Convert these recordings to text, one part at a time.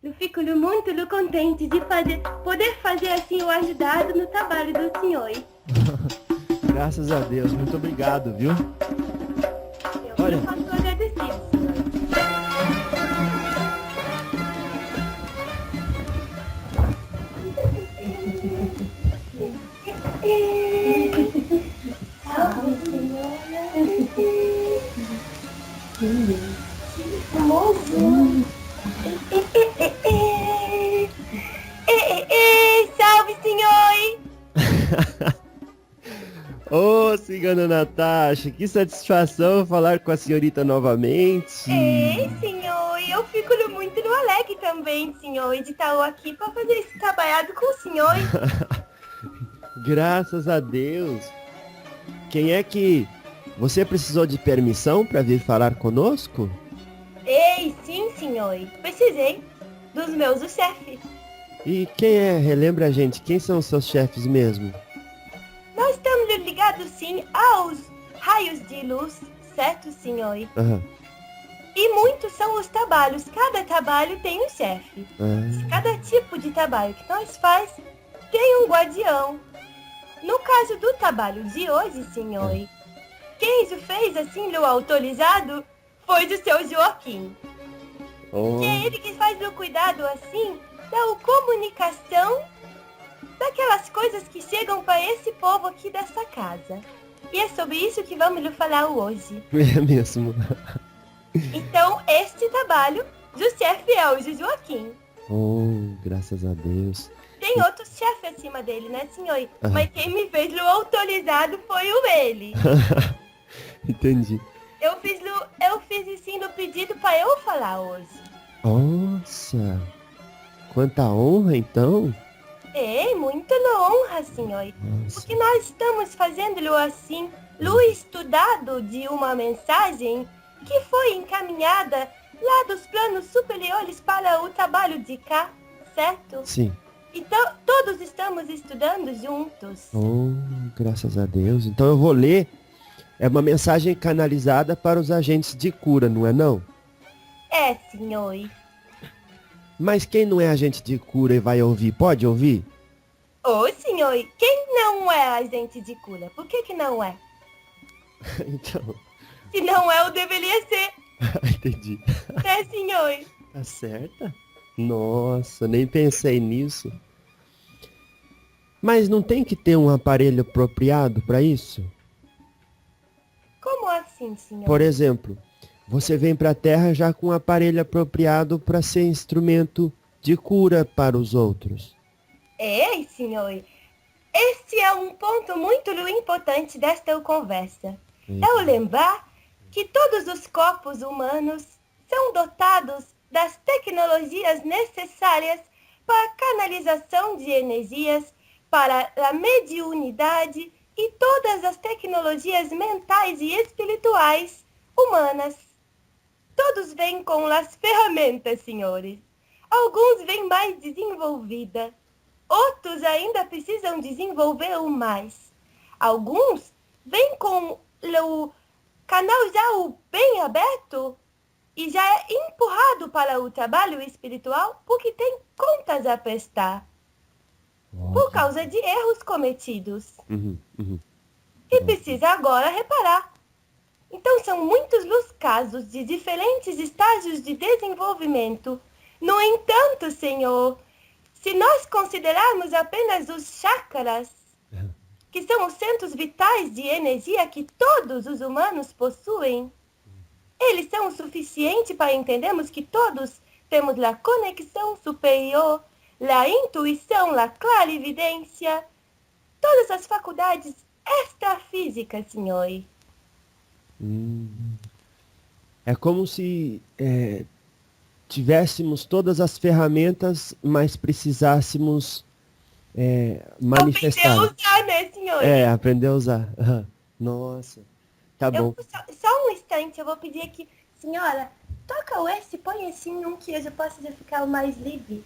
Eu fico muito contente de poder fazer assim o ajudado no trabalho do senhor. Graças a Deus, muito obrigado, viu? Eu Olha, que faço agradecido, senhor. Salve, senhor! ô cigana Natasha, que satisfação falar com a senhorita novamente. Ei, senhor, eu fico muito no alegre também, senhor, de estar aqui para fazer esse trabalhado com o senhor. Graças a Deus. Quem é que... Você precisou de permissão para vir falar conosco? Ei, sim, senhor, precisei dos meus, o chefe. E quem é? Relembra a gente, quem são os seus chefes mesmo? Nós estamos ligados, sim, aos raios de luz, certo, senhor? Aham. E muitos são os trabalhos, cada trabalho tem um chefe. Cada tipo de trabalho que nós faz tem um guardião. No caso do trabalho de hoje, senhor, quem o fez assim, no autorizado, foi o seu Joaquim. Que é ele que faz o cuidado assim, da comunicação daquelas coisas que chegam para esse povo aqui dessa casa. E é sobre isso que vamos lhe falar hoje. É mesmo. Então, este trabalho do chefe é o Joaquim. Oh, graças a Deus. Tem outro chefe acima dele, né, senhor? Mas quem me fez o autorizado foi o ele. Entendi. Eu fiz sim no pedido para eu falar hoje. Nossa, quanta honra então. É, muita honra, senhor. Nossa. Porque nós estamos fazendo assim, o estudado de uma mensagem que foi encaminhada lá dos planos superiores para o trabalho de cá, certo? Sim. Então, todos estamos estudando juntos. Oh, graças a Deus. Então eu vou ler. É uma mensagem canalizada para os agentes de cura, não é não? É, senhor. Mas quem não é agente de cura e vai ouvir, pode ouvir? Ô, senhor, quem não é agente de cura? Por que não é? Então, Se não é, eu deveria ser. entendi. É, senhor. Tá certa? Nossa, nem pensei nisso. Mas não tem que ter um aparelho apropriado para isso? Como assim, senhor? Por exemplo, você vem para a Terra já com um aparelho apropriado para ser instrumento de cura para os outros. É, senhor. Esse é um ponto muito importante desta conversa. É o lembrar que todos os corpos humanos são dotados das tecnologias necessárias para a canalização de energias, para a mediunidade e todas as tecnologias mentais e espirituais humanas. Todos vêm com as ferramentas, senhores. Alguns vêm mais desenvolvida. Outros ainda precisam desenvolver o mais. Alguns vêm com o canal já bem aberto e já é empurrado para o trabalho espiritual porque tem contas a prestar. Por causa de erros cometidos. E precisa agora reparar. Então são muitos os casos de diferentes estágios de desenvolvimento. No entanto, senhor, se nós considerarmos apenas os chakras, que são os centros vitais de energia que todos os humanos possuem, eles são o suficiente para entendermos que todos temos a conexão superior, a intuição, a clarividência, todas as faculdades extrafísicas, senhor. É como se tivéssemos todas as ferramentas, mas precisássemos manifestar. Aprender a usar, né, senhor? Aprender a usar. Nossa, tá bom. Só um instante, eu vou pedir aqui. Senhora, toca esse, põe assim um que eu já possa já ficar mais livre.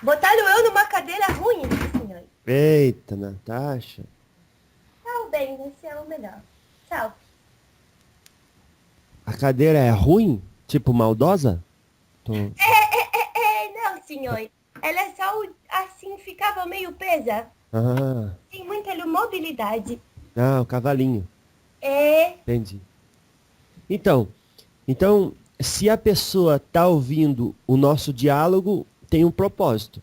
Botaram eu numa cadeira ruim aqui, senhor. Eita, Natasha. Tá bem, esse é o melhor. Tchau. A cadeira é ruim? Tipo maldosa? Tô... Não, senhor. Ela só, assim, ficava meio presa. Ah, Tem muita mobilidade. o cavalinho. É, Entendi. Então, se a pessoa tá ouvindo o nosso diálogo, tem um propósito.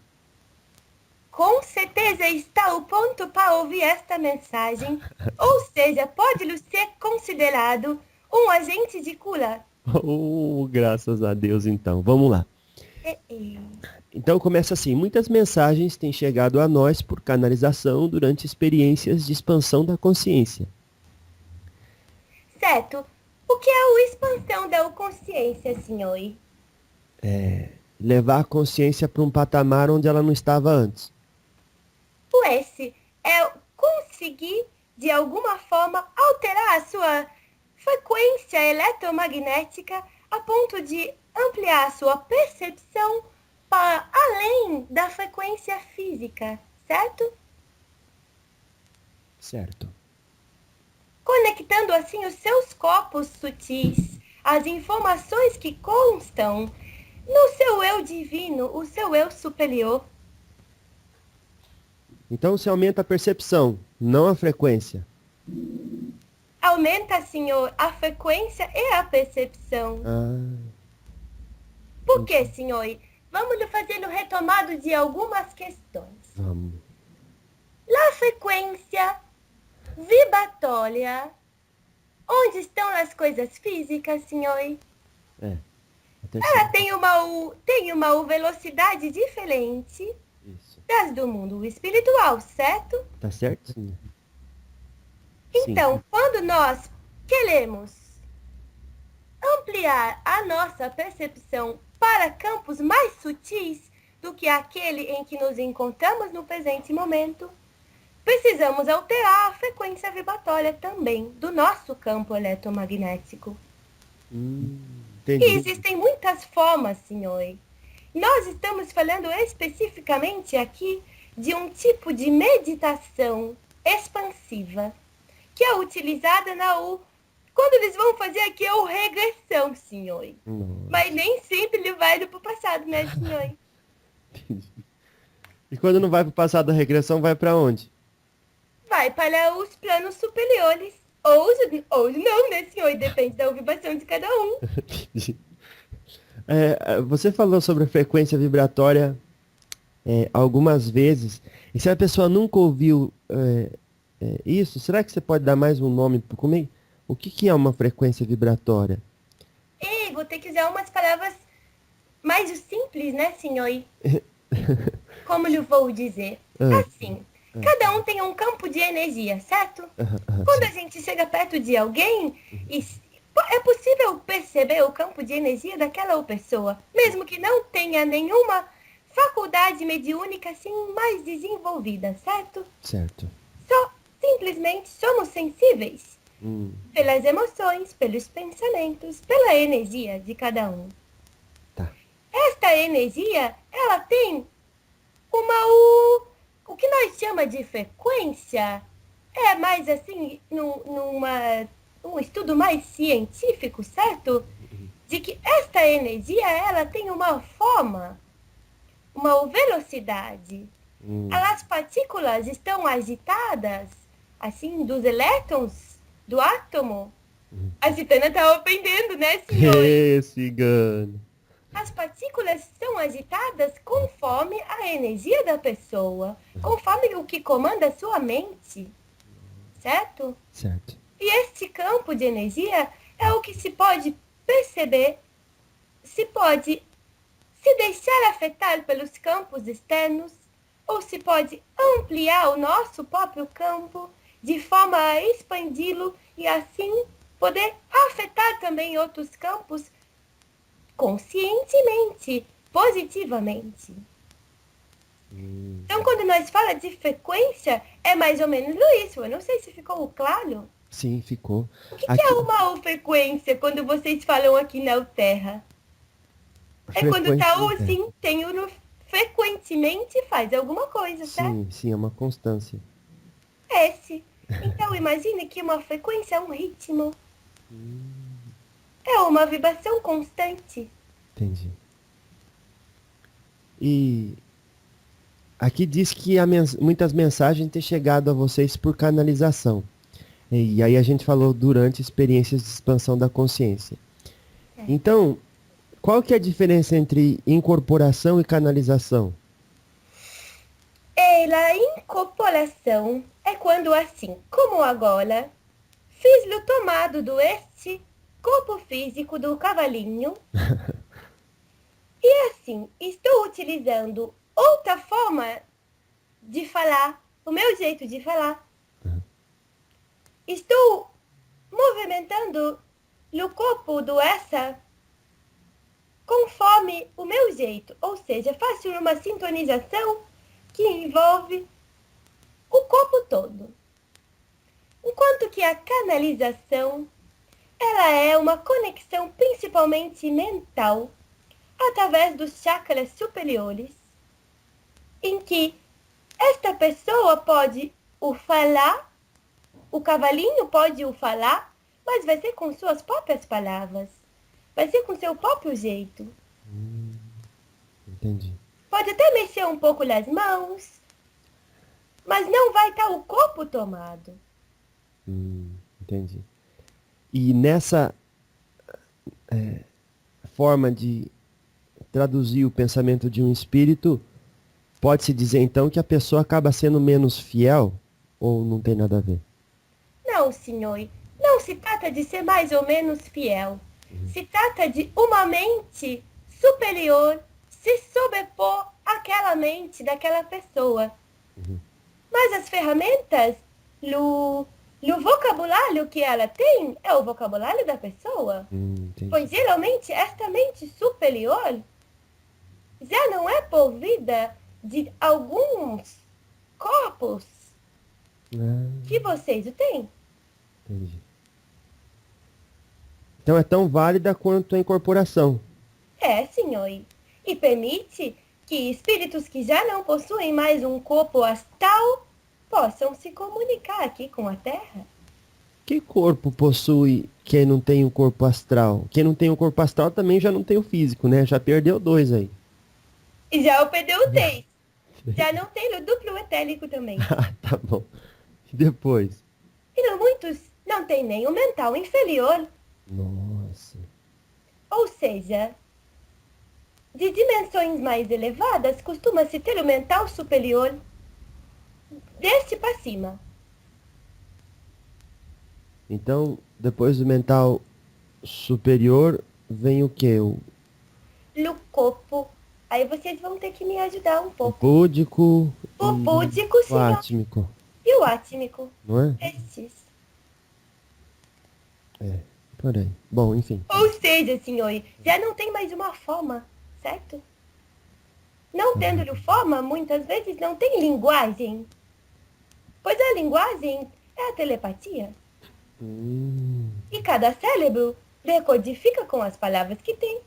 com certeza está o ponto para ouvir esta mensagem. Ou seja, pode ser considerado um agente de cura. Oh, graças a Deus, então. Vamos lá. É, é. Então começa assim: muitas mensagens têm chegado a nós por canalização durante experiências de expansão da consciência. Certo. O que é a expansão da consciência, senhor? Levar a consciência para um patamar onde ela não estava antes. O S é conseguir, de alguma forma, alterar a sua frequência eletromagnética a ponto de ampliar a sua percepção para além da frequência física, certo? Certo. Conectando assim os seus corpos sutis, as informações que constam no seu eu divino, o seu eu superior. Então se aumenta a percepção, não a frequência. Aumenta, senhor, a frequência e a percepção. Ah, Por quê, senhor? Vamos fazer o retomado de algumas questões. vamos. A frequência vibratória. Onde estão as coisas físicas, senhor? É. A Ela terceira. tem uma velocidade diferente Isso. das do mundo espiritual, certo? Tá certo? Sim. Então, quando nós queremos ampliar a nossa percepção para campos mais sutis do que aquele em que nos encontramos no presente momento, precisamos alterar a frequência vibratória também do nosso campo eletromagnético. Entendi. E existem muitas formas, senhor. Nós estamos falando especificamente aqui de um tipo de meditação expansiva que é utilizada quando eles vão fazer aqui a regressão, senhor. Nossa. Mas nem sempre ele vai para o passado, né, senhor? E quando não vai para o passado, a regressão vai para onde? Vai para os planos superiores. Ou não, né, senhor? Depende da vibração de cada um. Você falou sobre a frequência vibratória algumas vezes. E se a pessoa nunca ouviu isso, será que você pode dar mais um nome? O que é uma frequência vibratória? E vou ter que usar umas palavras mais simples, né, senhor? Como lhe vou dizer? Assim, cada um tem um campo de energia, certo? Quando a gente chega perto de alguém, é possível perceber o campo de energia daquela pessoa, mesmo que não tenha nenhuma faculdade mediúnica assim mais desenvolvida, certo? Certo. Só simplesmente somos sensíveis pelas emoções, pelos pensamentos, pela energia de cada um. Tá. Esta energia, ela tem o que nós chamamos de frequência, é mais assim, um estudo mais científico, certo? De que esta energia, ela tem uma forma, uma velocidade. As partículas estão agitadas, assim, dos elétrons do átomo. A Citana está aprendendo, né, senhor? Cigano. As partículas são agitadas conforme a energia da pessoa, conforme o que comanda a sua mente, certo? Certo. E este campo de energia é o que se pode perceber, se pode se deixar afetar pelos campos externos, ou se pode ampliar o nosso próprio campo de forma a expandi-lo e assim poder afetar também outros campos conscientemente, positivamente. Então, quando nós falamos de frequência, é mais ou menos isso. Eu não sei se ficou claro. Sim, ficou. O que é uma frequência quando vocês falam aqui na Terra? É quando tá assim, tem o frequentemente faz alguma coisa, certo? Sim, é uma constância. Então, imagine que uma frequência é um ritmo. É uma vibração constante. Entendi. E aqui diz que muitas mensagens têm chegado a vocês por canalização. E aí a gente falou durante experiências de expansão da consciência. É. Então, qual que é a diferença entre incorporação e canalização? A incorporação é quando, assim como agora, fiz-lhe tomado do este corpo físico do cavalinho e assim estou utilizando outra forma de falar, o meu jeito de falar. Estou movimentando o corpo do essa conforme o meu jeito, ou seja, faço uma sintonização que envolve o corpo todo. Enquanto que a canalização, ela é uma conexão principalmente mental, através dos chakras superiores, em que esta pessoa pode o falar, o cavalinho pode o falar, mas vai ser com suas próprias palavras. Vai ser com seu próprio jeito. Entendi. Pode até mexer um pouco nas mãos, mas não vai estar o corpo tomado. Entendi. E nessa forma de traduzir o pensamento de um espírito, pode-se dizer então que a pessoa acaba sendo menos fiel? Ou não tem nada a ver? Não, senhor. Não se trata de ser mais ou menos fiel. Se trata de uma mente superior se sobrepor àquela mente daquela pessoa. Mas as ferramentas, o vocabulário que ela tem é o vocabulário da pessoa. Pois geralmente esta mente superior já não é povida de alguns corpos que vocês o têm. Entendi. Então é tão válida quanto a incorporação. É, senhor. E permite que espíritos que já não possuem mais um corpo astral possam se comunicar aqui com a Terra. Que corpo possui quem não tem um corpo astral? Quem não tem um corpo astral também já não tem o físico, né? Já perdeu 2 aí. E já perdeu o 3. Já não tem o duplo etérico também. Ah, tá bom. E depois? E muitos não têm nem o mental inferior. Nossa. Ou seja, de dimensões mais elevadas, costuma-se ter o mental superior deste para cima. Então, depois do mental superior, vem o quê? O Corpo. Aí vocês vão ter que me ajudar um pouco. búdico O búdico, o senhor. átmico, E o átmico. não é? Estes. Por aí. Bom, enfim. Ou seja, senhor, já não tem mais uma forma, certo? Não tendo forma, muitas vezes não tem linguagem. Pois a linguagem é a telepatia. E cada cérebro decodifica com as palavras que tem.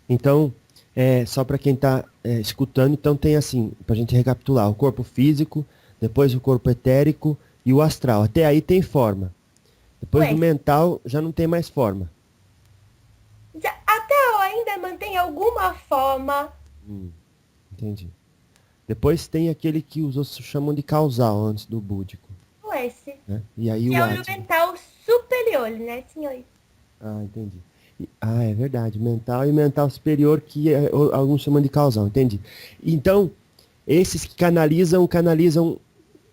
Então, só para quem está escutando, então tem assim, para a gente recapitular, o corpo físico, depois o corpo etérico e o astral. Até aí tem forma. Depois do mental, já não tem mais forma. Até ainda mantém alguma forma. Entendi. Depois tem aquele que os outros chamam de causal, antes do búdico. O S. Né? E aí Que o é o átmico. mental superior, né, senhor? Ah, entendi. É verdade. Mental e mental superior, que alguns chamam de causal, entendi. Então, esses que canalizam,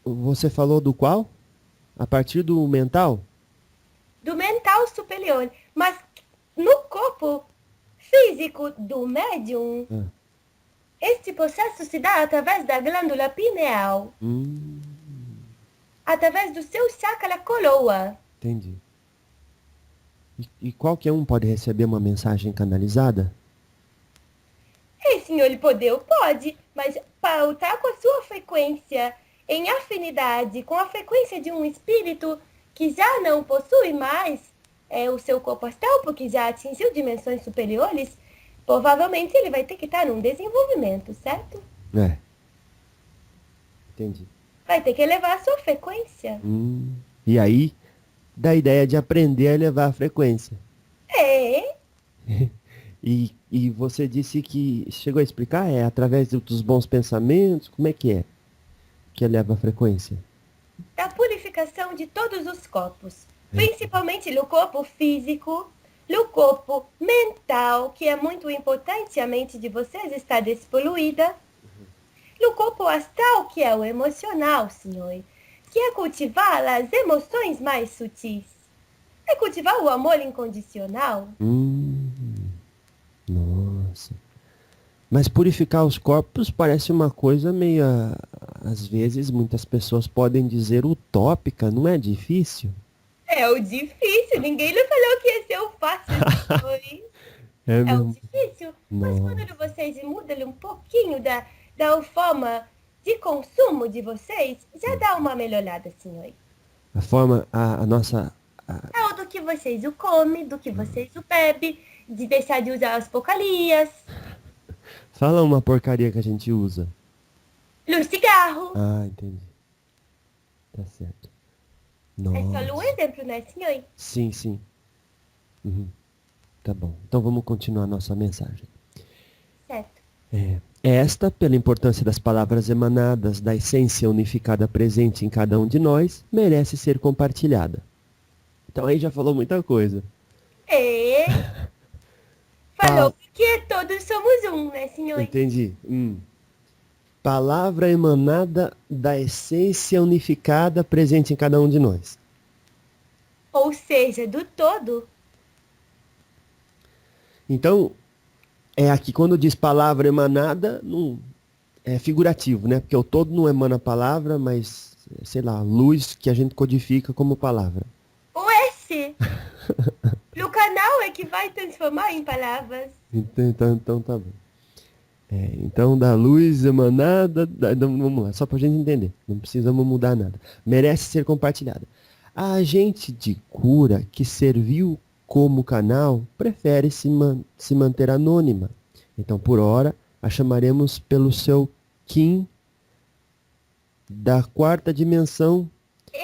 você falou do qual? A partir do mental? Do mental superior. Mas no corpo físico do médium, este processo se dá através da glândula pineal. Através do seu chakra coroa. Entendi. E qualquer um pode receber uma mensagem canalizada? Senhor, ele pode, mas para estar com a sua frequência em afinidade com a frequência de um espírito que já não possui mais o seu corpo astral, porque já atingiu dimensões superiores, provavelmente ele vai ter que estar num desenvolvimento, certo? Entendi. Vai ter que elevar a sua frequência. E aí, dá a ideia de aprender a elevar a frequência. E você disse que chegou a explicar, é através dos bons pensamentos, como é que eleva a frequência? Da purificação de todos os corpos, principalmente no corpo físico, no corpo mental, que é muito importante, a mente de vocês está despoluída, no corpo astral, que é o emocional, senhor, que é cultivar as emoções mais sutis, é cultivar o amor incondicional. Nossa. Mas purificar os corpos parece uma coisa meio, às vezes, muitas pessoas podem dizer utópica, não é difícil? É o difícil, ninguém lhe falou que ia ser o fácil, senhor. É É o mesmo? difícil, mas Nossa. quando vocês mudam um pouquinho da forma de consumo de vocês, já dá uma melhorada, senhor. A forma, a nossa. É o do que vocês o comem, do que vocês o bebem, de deixar de usar as porcarias, Fala uma porcaria que a gente usa. no cigarro. Ah, entendi. Tá certo. É só um Nossa. exemplo, né, senhor? Sim, sim. Uhum. Tá bom. Então vamos continuar a nossa mensagem. Certo. Esta, pela importância das palavras emanadas da essência unificada presente em cada um de nós, merece ser compartilhada. Então aí já falou muita coisa. E Pa- falou que todos somos um, né, senhor? Entendi. Palavra emanada da essência unificada presente em cada um de nós. Ou seja, do todo. Então, é aqui quando diz palavra emanada, não, é figurativo, né? Porque o todo não emana palavra, mas, sei lá, luz que a gente codifica como palavra. O S. No canal é que vai transformar em palavras. Então tá bom. Então, da luz emanada, vamos lá, só pra gente entender, não precisamos mudar nada. Merece ser compartilhada. A agente de cura que serviu como canal prefere se manter anônima. Então, por hora, a chamaremos pelo seu Kim da quarta dimensão, Isso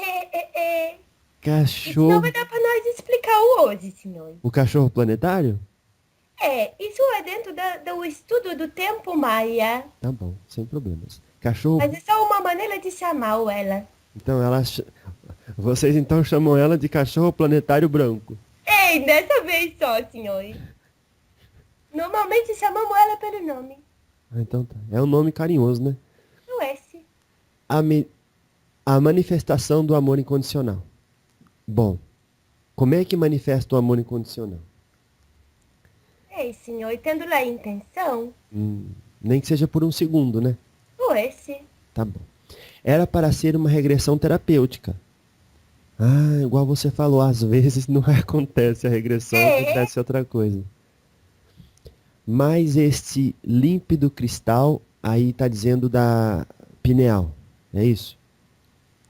não cachorro. vai dar pra nós explicar o hoje, senhor. O cachorro planetário? Isso é dentro do estudo do tempo maia. Tá bom, sem problemas. Cachorro. Mas é só uma maneira de chamar ela. Então vocês então chamam ela de cachorro planetário branco. Ei, dessa vez só, senhor. Normalmente chamamos ela pelo nome. Ah, então tá. É um nome carinhoso, né? O S. A manifestação do amor incondicional. Bom, como é que manifesta o amor incondicional? Ei, senhor, tendo lá a intenção, Nem que seja por um segundo, né? o S. Tá bom. Era para ser uma regressão terapêutica. Ah, igual você falou, às vezes não acontece a regressão, acontece outra coisa. Mas este límpido cristal, aí está dizendo da pineal, é isso?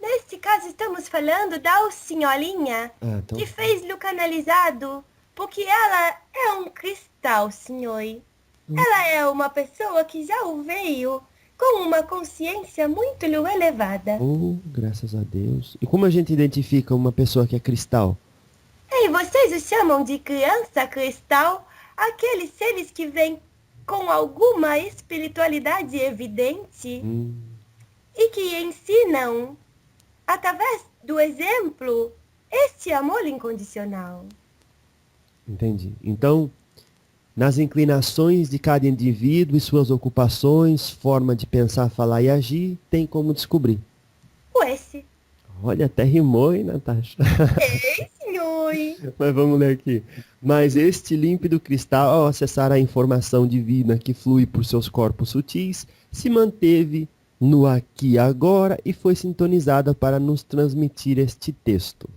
Neste caso, estamos falando da senhorinha Então... que fez-lhe o canalizado, porque ela é um cristal, senhor. Ela é uma pessoa que já o veio com uma consciência muito elevada. Oh, graças a Deus. E como a gente identifica uma pessoa que é cristal? E vocês o chamam de criança cristal? Aqueles seres que vêm com alguma espiritualidade evidente e que ensinam, através do exemplo, este amor incondicional. Entendi. Então, nas inclinações de cada indivíduo e suas ocupações, forma de pensar, falar e agir, tem como descobrir. O S. Olha, até rimou, hein, Natasha? Ei, senhor. Mas vamos ler aqui. Mas este límpido cristal, ao acessar a informação divina que flui por seus corpos sutis, se manteve no aqui e agora e foi sintonizada para nos transmitir este texto.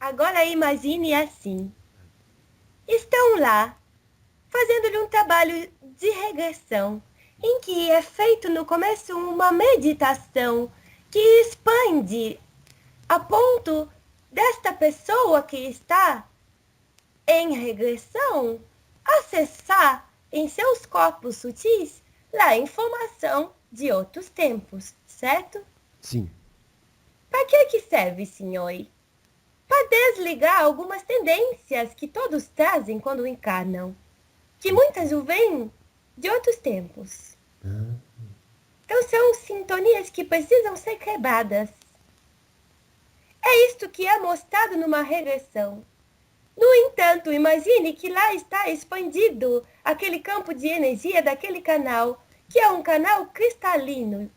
Agora imagine assim. Estão lá, fazendo-lhe um trabalho de regressão, em que é feito no começo uma meditação que expande a ponto desta pessoa que está em regressão acessar em seus corpos sutis lá a informação de outros tempos, certo? Sim. Para que serve, senhor? para desligar algumas tendências que todos trazem quando encarnam, que muitas o vêm de outros tempos. Então são sintonias que precisam ser quebradas. É isto que é mostrado numa regressão. No entanto, imagine que lá está expandido aquele campo de energia daquele canal, que é um canal cristalino.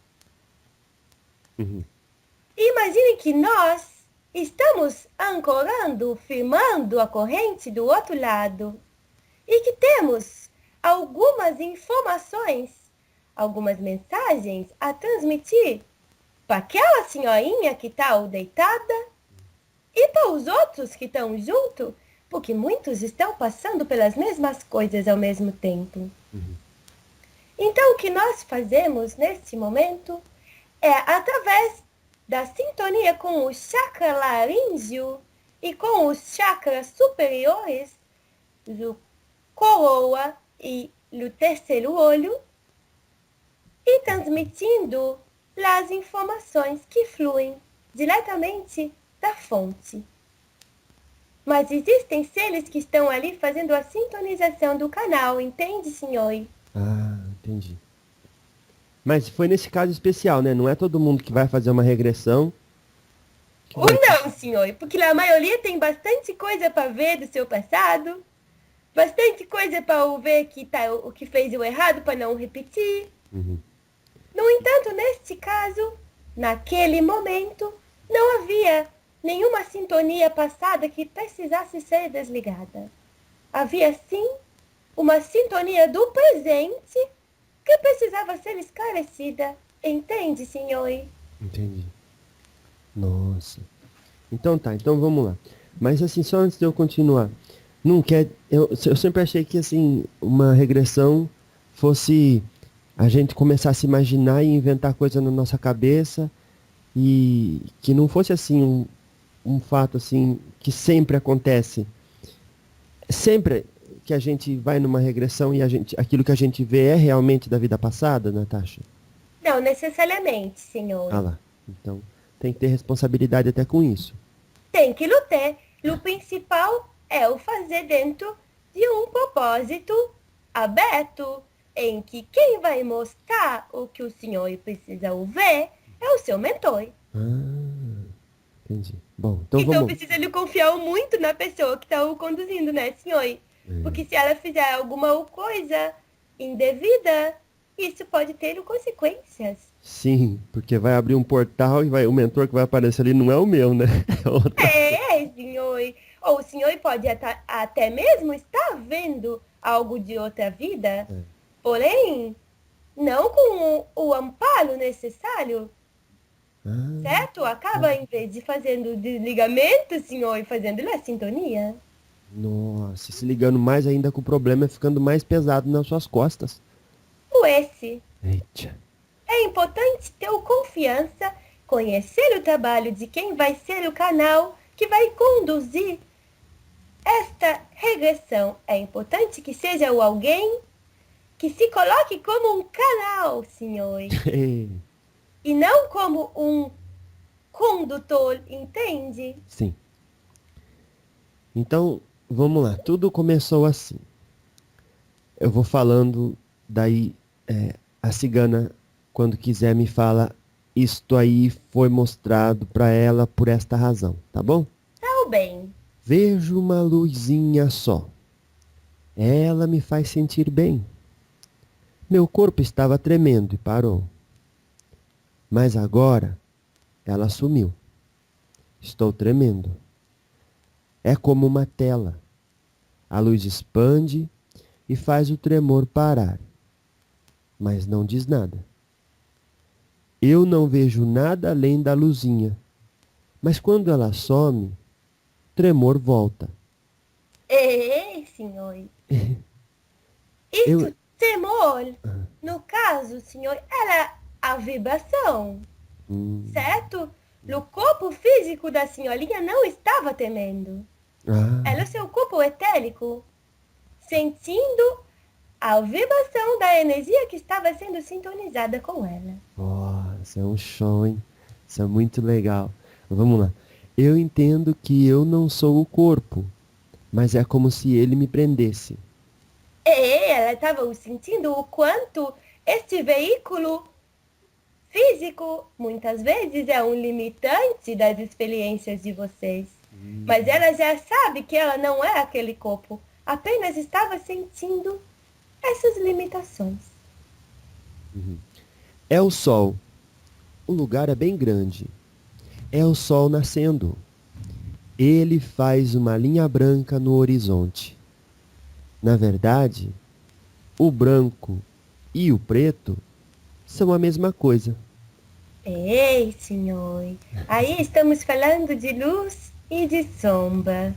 Imagine que nós estamos ancorando, firmando a corrente do outro lado e que temos algumas informações, algumas mensagens a transmitir para aquela senhorinha que está deitada e para os outros que estão junto, porque muitos estão passando pelas mesmas coisas ao mesmo tempo. Então, o que nós fazemos nesse momento é, através da sintonia com o chakra laríngeo e com os chakras superiores, do coroa e do terceiro olho, e transmitindo as informações que fluem diretamente da fonte. Mas existem seres que estão ali fazendo a sintonização do canal, entende, senhor? Ah, entendi. Mas foi nesse caso especial, né? Não é todo mundo que vai fazer uma regressão. Ou não, senhor, porque a maioria tem bastante coisa para ver do seu passado, bastante coisa para ver o que fez o errado para não repetir. No entanto, neste caso, naquele momento, não havia nenhuma sintonia passada que precisasse ser desligada. Havia, sim, uma sintonia do presente que precisava ser esclarecida. Entende, senhor? Entendi. Nossa. Então tá, então vamos lá. Mas assim, só antes de eu continuar, não quer. Eu sempre achei que assim, uma regressão fosse a gente começar a se imaginar e inventar coisa na nossa cabeça e que não fosse assim um fato assim que sempre acontece. Sempre que a gente vai numa regressão e aquilo que a gente vê é realmente da vida passada, Natasha? Não necessariamente, senhor. Ah lá. Então tem que ter responsabilidade até com isso. Tem que lutar. O principal é o fazer dentro de um propósito aberto, em que quem vai mostrar o que o senhor precisa ver é o seu mentor. Entendi. Bom, então Então vamos. precisa lhe confiar muito na pessoa que está o conduzindo, né, senhor? Porque se ela fizer alguma coisa indevida, isso pode ter consequências. Sim, porque vai abrir um portal e o mentor que vai aparecer ali não é o meu, né? É outra. Senhor. Ou o senhor pode até mesmo estar vendo algo de outra vida, porém, não com o amparo necessário. Certo? Acaba, em vez de fazendo desligamento, senhor, fazendo a sintonia. Nossa, se ligando mais ainda com o problema ficando mais pesado nas suas costas. Esse. Eita. É importante ter confiança, conhecer o trabalho de quem vai ser o canal que vai conduzir esta regressão. É importante que seja o alguém que se coloque como um canal, senhor. E não como um condutor, entende? Sim. Então, vamos lá. Tudo começou assim. Eu vou falando, daí a cigana, quando quiser, me fala, isto aí foi mostrado para ela por esta razão, tá bom? Tá bem. Vejo uma luzinha só. Ela me faz sentir bem. Meu corpo estava tremendo e parou. Mas agora, ela sumiu. Estou tremendo. É como uma tela. A luz expande e faz o tremor parar. Mas não diz nada. Eu não vejo nada além da luzinha. Mas quando ela some, o tremor volta. Senhor. Isso, tremor, no caso, senhor, era a vibração. Certo? O corpo físico da senhorinha não estava tremendo. Era o seu corpo etérico, sentindo a vibração da energia que estava sendo sintonizada com ela. Nossa, é um show, hein? Isso é muito legal. Vamos lá. Eu entendo que eu não sou o corpo, mas é como se ele me prendesse. E ela estava sentindo o quanto este veículo físico muitas vezes é um limitante das experiências de vocês. Mas ela já sabe que ela não é aquele corpo, apenas estava sentindo essas limitações. É o sol. O lugar é bem grande. É o sol nascendo. Ele faz uma linha branca no horizonte. Na verdade, o branco e o preto são a mesma coisa. Ei, senhor, aí estamos falando de luz e de sombra.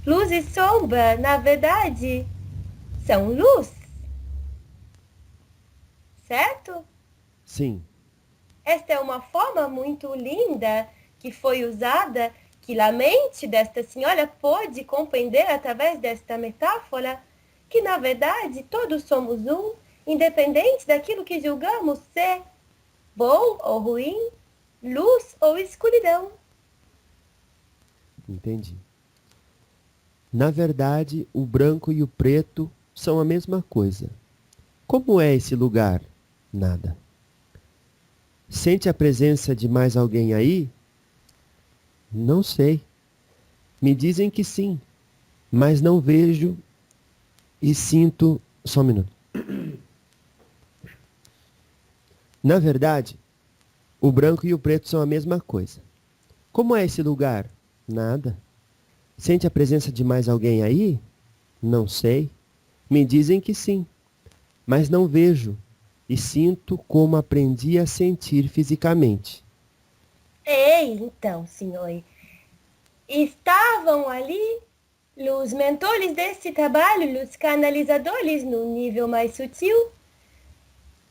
Luz e sombra, na verdade, são luz, certo? Sim, Esta é uma forma muito linda que foi usada, que a mente desta senhora pôde compreender através desta metáfora, que na verdade todos somos um, independente daquilo que julgamos ser bom ou ruim, luz ou escuridão. entendi. Na verdade, o branco e o preto são a mesma coisa. Como é esse lugar? Nada. Sente a presença de mais alguém aí? Não sei. Me dizem que sim, mas não vejo e sinto. Só um minuto. Na verdade, o branco e o preto são a mesma coisa. Como é esse lugar? Nada. Sente a presença de mais alguém aí? Não sei. Me dizem que sim, mas não vejo e sinto como aprendi a sentir fisicamente. Ei, então, senhor, estavam ali os mentores desse trabalho, os canalizadores no nível mais sutil,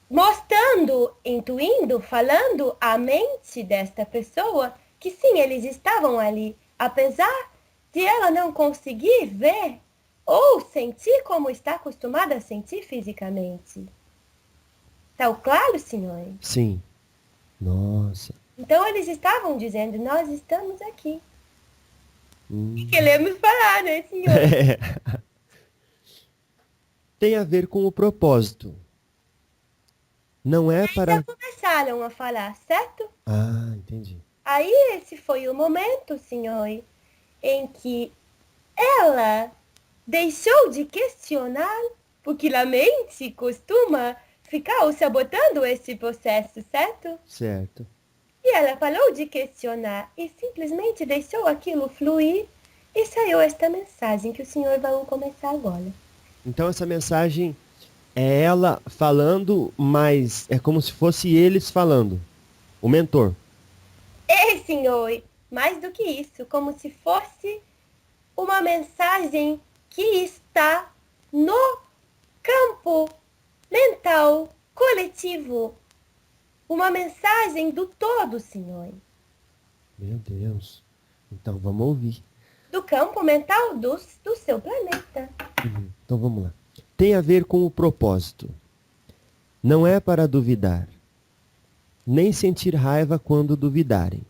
mostrando, intuindo, falando à mente desta pessoa que sim, eles estavam ali, apesar de ela não conseguir ver ou sentir como está acostumada a sentir fisicamente. Está claro, senhor? Sim. Nossa. Então eles estavam dizendo, nós estamos aqui. E queremos falar, né, senhor? Tem a ver com o propósito. Não é Já para. começaram a falar, certo? Ah, entendi. Aí esse foi o momento, senhor, em que ela deixou de questionar, porque a mente costuma ficar sabotando esse processo, certo? Certo. E ela parou de questionar e simplesmente deixou aquilo fluir e saiu esta mensagem que o senhor vai começar agora. Então essa mensagem é ela falando, mas é como se fosse eles falando. O mentor. Ei, senhor, mais do que isso, como se fosse uma mensagem que está no campo mental coletivo. Uma mensagem do todo, senhor. Meu Deus. Então vamos ouvir. Do campo mental do seu planeta. Então vamos lá. Tem a ver com o propósito. Não é para duvidar, nem sentir raiva quando duvidarem.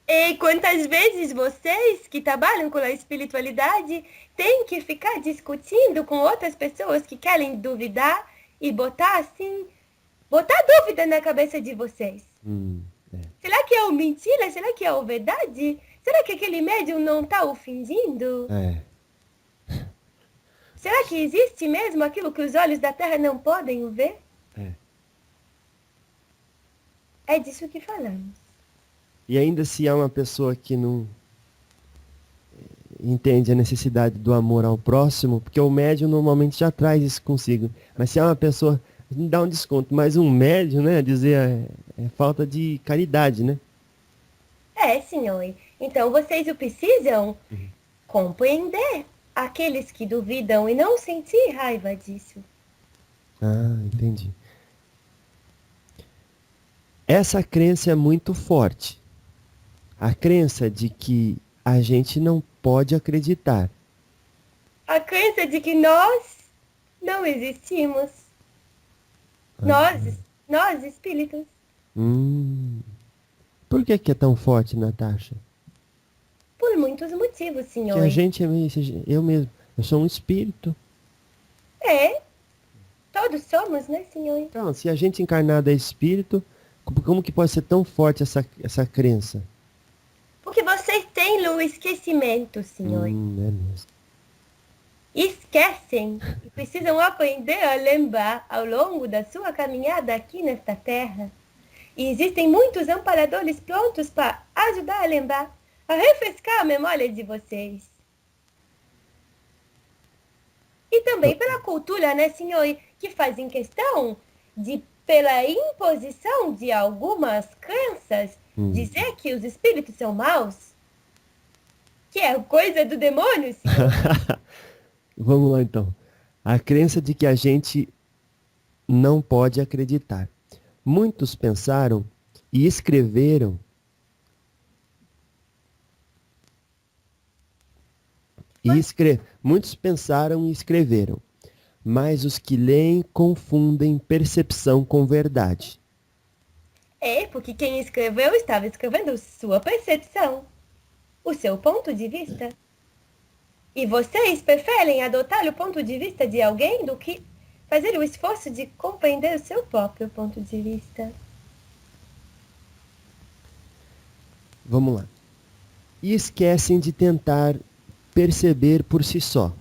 E quantas vezes vocês que trabalham com a espiritualidade têm que ficar discutindo com outras pessoas que querem duvidar e botar assim, botar dúvida na cabeça de vocês? É. Será que é o mentira? Será que é o verdade? Será que aquele médium não está o fingindo? É. Será que existe mesmo aquilo que os olhos da terra não podem ver? É. É disso que falamos. E ainda se há uma pessoa que não entende a necessidade do amor ao próximo, porque o médium normalmente já traz isso consigo. Mas se há uma pessoa, não dá um desconto, mas um médium, né, dizer é falta de caridade, né? É, senhor. Então vocês o precisam compreender aqueles que duvidam e não sentir raiva disso. Ah, entendi. Essa crença é muito forte. A crença de que a gente não pode acreditar. A crença de que nós não existimos. Nós espíritos. Por que é tão forte, Natasha? Por muitos motivos, Que senhor. a gente é meio, eu mesmo, eu sou um espírito. É, todos somos, né, senhor? Então, se a gente encarnado é espírito, como que pode ser tão forte essa crença? Porque vocês têm o esquecimento, senhor. É mesmo. Esquecem e precisam aprender a lembrar ao longo da sua caminhada aqui nesta terra. E existem muitos amparadores prontos para ajudar a lembrar, a refrescar a memória de vocês. E também pela cultura, né, senhor, que fazem questão de, pela imposição de algumas crenças, dizer que os espíritos são maus. Que é coisa do demônio, senhor. Vamos lá então. A crença de que a gente não pode acreditar. Muitos pensaram e escreveram muitos pensaram e escreveram, mas os que leem confundem percepção com verdade. É, porque quem escreveu estava escrevendo sua percepção, o seu ponto de vista. E vocês preferem adotar o ponto de vista de alguém do que fazer o esforço de compreender o seu próprio ponto de vista. Vamos lá. E esquecem de tentar perceber por si só.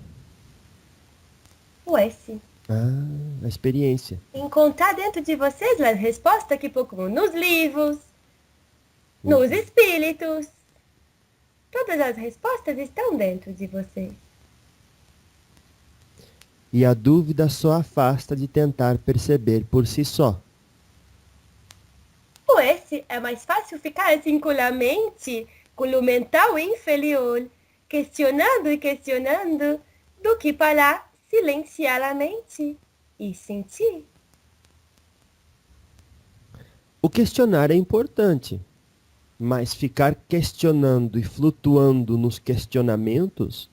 O S. A experiência. Encontrar dentro de vocês a resposta que procuram nos livros, nos espíritos. Todas as respostas estão dentro de vocês. E a dúvida só afasta de tentar perceber por si só. O S é mais fácil ficar assim com a mente, com o mental inferior, questionando e questionando, do que parar, silenciar a mente e sentir. O questionar é importante, mas ficar questionando e flutuando nos questionamentos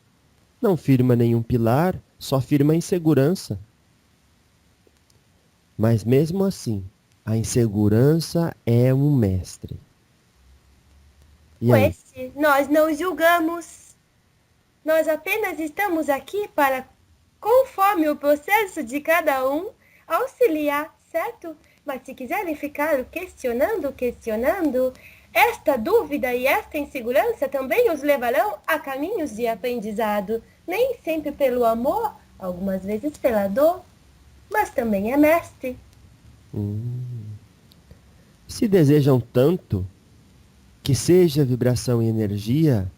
não firma nenhum pilar, só firma a insegurança. Mas mesmo assim, a insegurança é um mestre. E aí? S, nós não julgamos. Nós apenas estamos aqui para, conforme o processo de cada um, auxiliar, certo? Mas se quiserem ficar questionando, esta dúvida e esta insegurança também os levarão a caminhos de aprendizado, nem sempre pelo amor, algumas vezes pela dor, mas também é mestre. Se desejam tanto, que seja vibração e energia,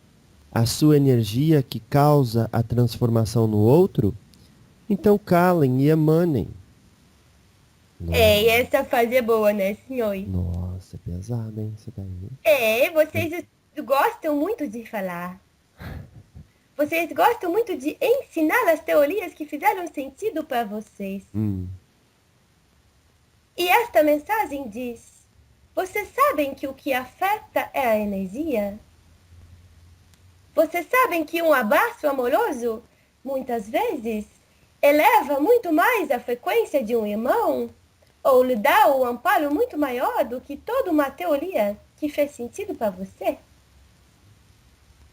a sua energia que causa a transformação no outro, então calem e emanem. É, e essa fase é boa, né, senhor? Nossa, é pesado, hein, isso daí. É, vocês gostam muito de falar. Vocês gostam muito de ensinar as teorias que fizeram sentido para vocês. E esta mensagem diz: vocês sabem que o que afeta é a energia? Vocês sabem que um abraço amoroso, muitas vezes, eleva muito mais a frequência de um irmão? Ou lhe dá um amparo muito maior do que toda uma teoria que fez sentido para você?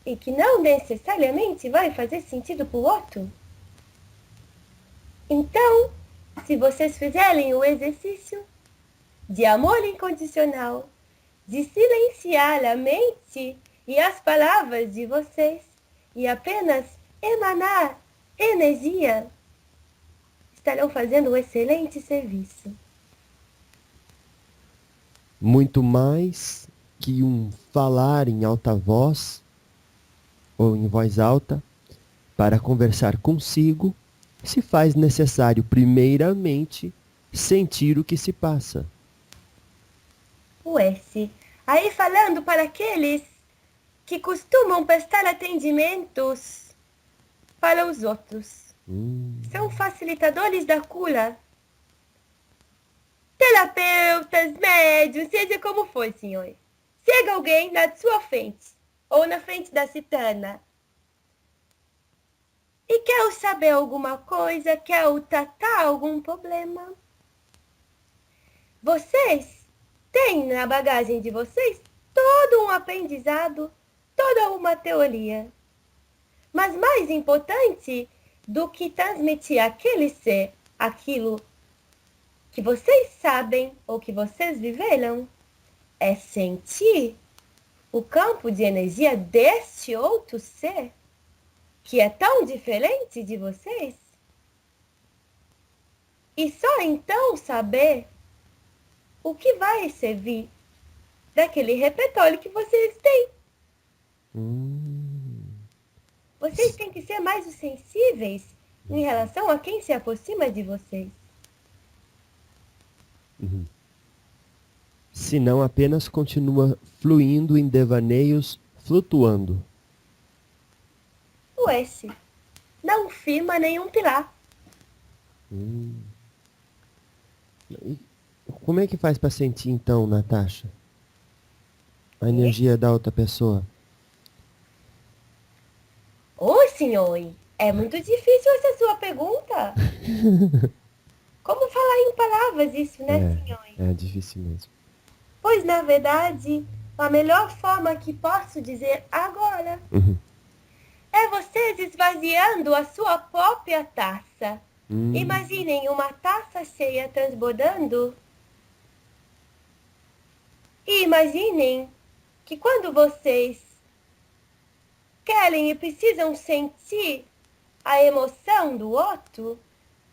E que não necessariamente vai fazer sentido para o outro? Então, se vocês fizerem o exercício de amor incondicional, de silenciar a mente e as palavras de vocês e apenas emanar energia, estarão fazendo um excelente serviço. Muito mais que um falar em alta voz ou em voz alta, para conversar consigo, se faz necessário primeiramente sentir o que se passa. O S. Aí falando para aqueles que costumam prestar atendimentos para os outros. São facilitadores da cura. Terapeutas, médios, seja como for, senhor. Chega alguém na sua frente, ou na frente da citana, e quer saber alguma coisa, quer tratar algum problema. Vocês têm na bagagem de vocês todo um aprendizado, toda uma teoria. Mas mais importante do que transmitir àquele ser aquilo que vocês sabem ou que vocês viveram, é sentir o campo de energia deste outro ser, que é tão diferente de vocês. E só então saber o que vai servir daquele repertório que vocês têm. Vocês têm que ser mais sensíveis em relação a quem se aproxima de vocês. Senão apenas continua fluindo em devaneios, flutuando. Esse não firma nenhum pilar. E como é que faz para sentir então, Natasha? A energia da outra pessoa? Senhor, é muito difícil essa sua pergunta. Como falar em palavras isso, né, senhor? É difícil mesmo. Pois, na verdade, a melhor forma que posso dizer agora é vocês esvaziando a sua própria taça. Imaginem uma taça cheia transbordando. E imaginem que quando vocês querem e precisam sentir a emoção do outro,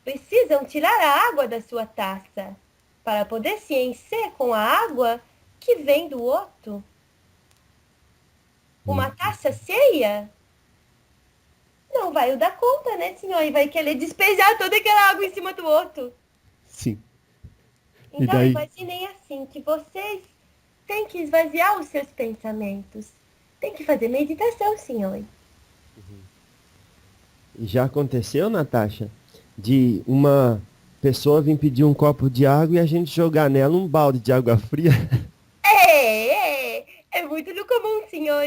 precisam tirar a água da sua taça para poder se encher com a água que vem do outro. Uma taça cheia não vai dar conta, né, senhor? E vai querer despejar toda aquela água em cima do outro. Sim. Então, imaginem assim, que vocês têm que esvaziar os seus pensamentos. Tem que fazer meditação, senhor. Já aconteceu, Natasha, de uma pessoa vir pedir um copo de água e a gente jogar nela um balde de água fria? É muito do comum, senhor.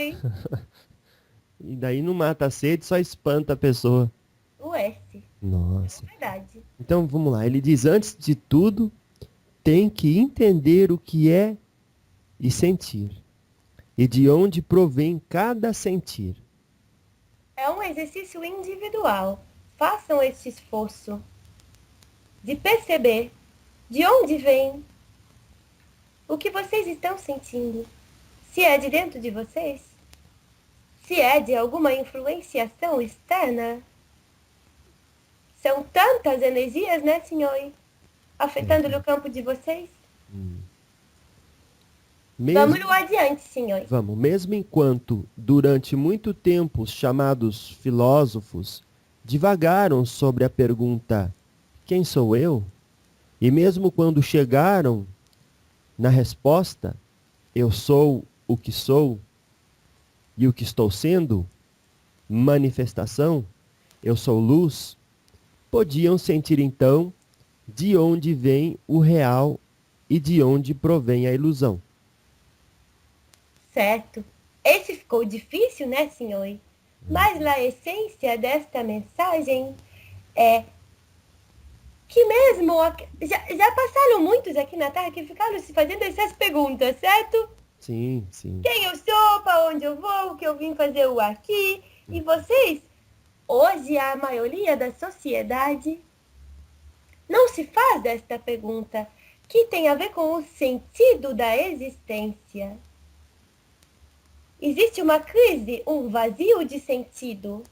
E daí não mata a sede, só espanta a pessoa. Nossa. É verdade. Então vamos lá, ele diz, antes de tudo, tem que entender o que é e sentir. E de onde provém cada sentir. É um exercício individual. Façam este esforço de perceber de onde vem o que vocês estão sentindo. Se é de dentro de vocês, se é de alguma influenciação externa. São tantas energias, né, senhor? Afetando o campo de vocês. Vamos adiante, senhor. Vamos, mesmo enquanto, durante muito tempo, os chamados filósofos divagaram sobre a pergunta, quem sou eu? E mesmo quando chegaram na resposta, eu sou o que sou e o que estou sendo, manifestação, eu sou luz, podiam sentir então de onde vem o real e de onde provém a ilusão. Certo. Esse ficou difícil, né, senhor? Mas a essência desta mensagem é que mesmo... Já passaram muitos aqui na Terra que ficaram se fazendo essas perguntas, certo? Sim, sim. Quem eu sou, para onde eu vou, o que eu vim fazer aqui. E vocês, hoje a maioria da sociedade não se faz esta pergunta, que tem a ver com o sentido da existência. Existe uma crise, um vazio de sentido.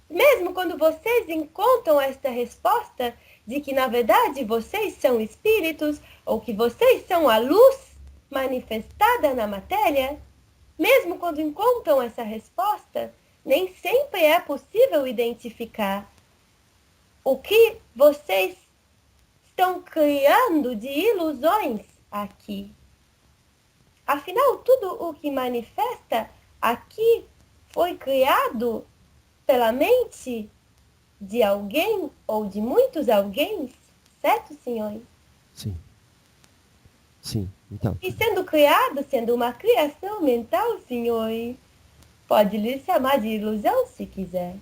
Mesmo quando vocês encontram esta resposta de que, na verdade, vocês são espíritos, ou que vocês são a luz manifestada na matéria, mesmo quando encontram essa resposta, nem sempre é possível identificar o que vocês estão criando de ilusões aqui. Afinal, tudo o que manifesta aqui foi criado pela mente de alguém ou de muitos alguém, certo, senhor? Sim. Sim, então. E sendo criado, sendo uma criação mental, senhor, pode lhe chamar de ilusão se quiser.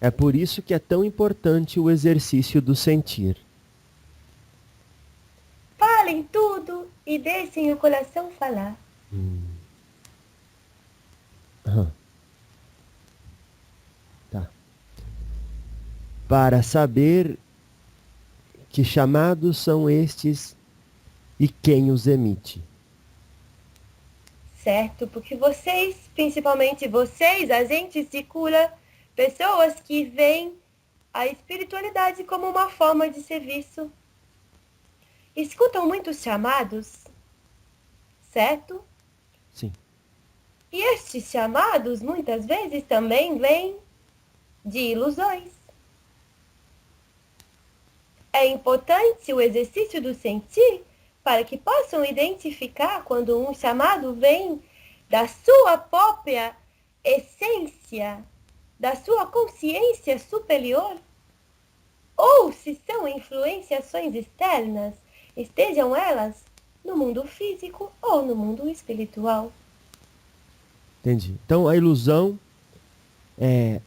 É por isso que é tão importante o exercício do sentir. tudo e deixem o coração falar. Aham. Tá. Para saber que chamados são estes e quem os emite. Certo? Porque vocês, principalmente vocês, agentes de cura, pessoas que veem a espiritualidade como uma forma de serviço, escutam muitos chamados, certo? Sim. E estes chamados, muitas vezes, também vêm de ilusões. É importante o exercício do sentir para que possam identificar quando um chamado vem da sua própria essência, da sua consciência superior, ou se são influenciações externas, estejam elas no mundo físico ou no mundo espiritual. Entendi. Então a ilusão,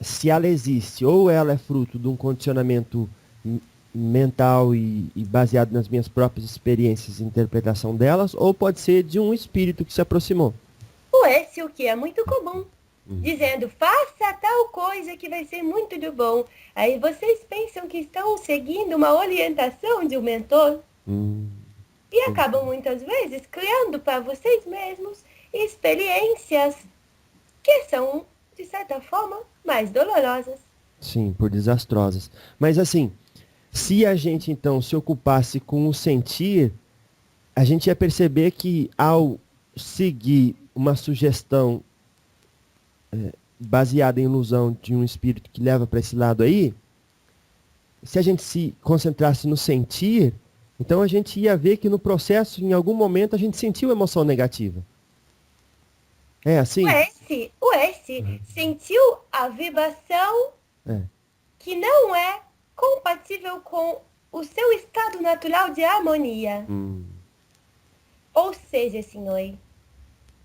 se ela existe, ou ela é fruto de um condicionamento mental e baseado nas minhas próprias experiências e interpretação delas, ou pode ser de um espírito que se aproximou. Ou esse, o que é muito comum, dizendo, faça tal coisa que vai ser muito do bom. Aí vocês pensam que estão seguindo uma orientação de um mentor e acabam muitas vezes criando para vocês mesmos experiências que são, de certa forma, mais dolorosas. Sim, por desastrosas. Mas assim, se a gente então se ocupasse com o sentir, a gente ia perceber que ao seguir uma sugestão baseada em ilusão de um espírito que leva para esse lado aí, se a gente se concentrasse no sentir, então a gente ia ver que no processo, em algum momento, a gente sentiu emoção negativa. É assim? O S sentiu a vibração que não é compatível com o seu estado natural de harmonia. Ou seja, senhor,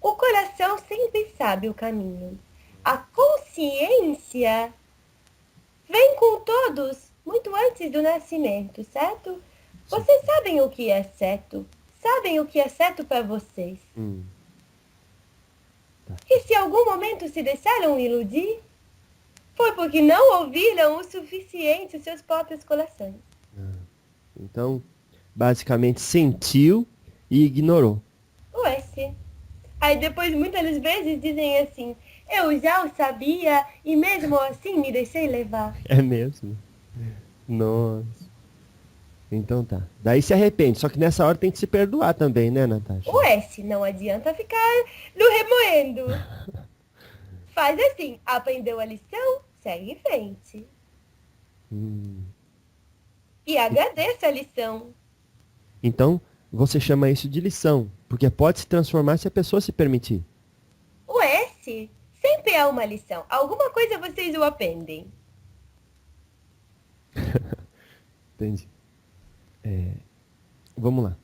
o coração sempre sabe o caminho. A consciência vem com todos muito antes do nascimento, certo? Vocês sabem o que é certo. Sabem o que é certo para vocês. E se em algum momento se deixaram iludir, foi porque não ouviram o suficiente os seus próprios corações. Então, basicamente, sentiu e ignorou. O S. Aí depois muitas vezes dizem assim, eu já o sabia e mesmo assim me deixei levar. É mesmo? Nossa. Então tá. Daí se arrepende, só que nessa hora tem que se perdoar também, né, Natasha? O S, não adianta ficar no remoendo. Faz assim, aprendeu a lição, segue em frente. E agradeça a lição. Então, você chama isso de lição, porque pode se transformar se a pessoa se permitir. O S sempre é uma lição. Alguma coisa vocês o aprendem. Entendi. Vamos lá.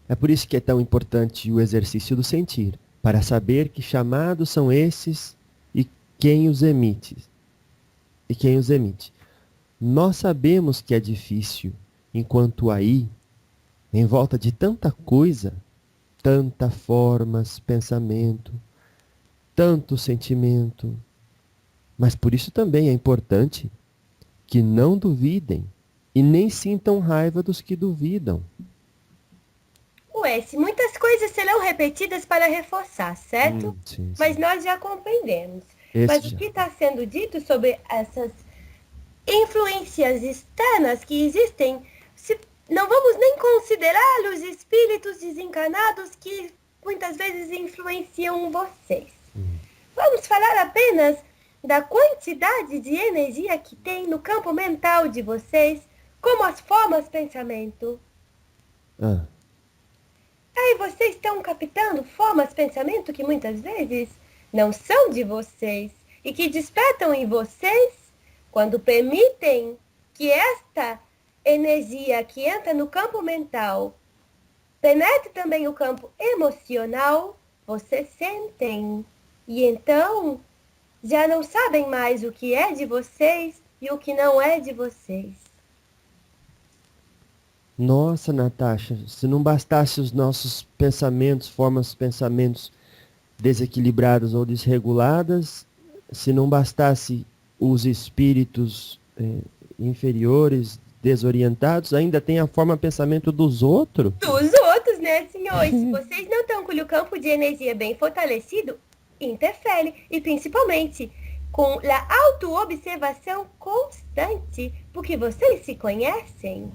É por isso que é tão importante o exercício do sentir, para saber que chamados são esses e quem os emite. E quem os emite. Nós sabemos que é difícil, enquanto aí, em volta de tanta coisa, tanta formas, pensamento, tanto sentimento, mas por isso também é importante que não duvidem e nem sintam raiva dos que duvidam. O S, muitas coisas serão repetidas para reforçar, certo? Sim. Mas nós já compreendemos. Mas o que está sendo dito sobre essas influências externas que existem, não vamos nem considerar os espíritos desencarnados que muitas vezes influenciam vocês. Vamos falar apenas da quantidade de energia que tem no campo mental de vocês, como as formas de pensamento. Aí vocês estão captando formas de pensamento que muitas vezes não são de vocês e que despertam em vocês quando permitem que esta energia que entra no campo mental penetre também o campo emocional, vocês sentem. E então já não sabem mais o que é de vocês e o que não é de vocês. Nossa, Natasha, se não bastasse os nossos pensamentos, formas de pensamentos desequilibradas ou desreguladas, se não bastasse os espíritos inferiores, desorientados, ainda tem a forma de pensamento dos outros? Dos outros, né, senhores? Se vocês não estão com o campo de energia bem fortalecido, interfere. E principalmente com a autoobservação constante, porque vocês se conhecem.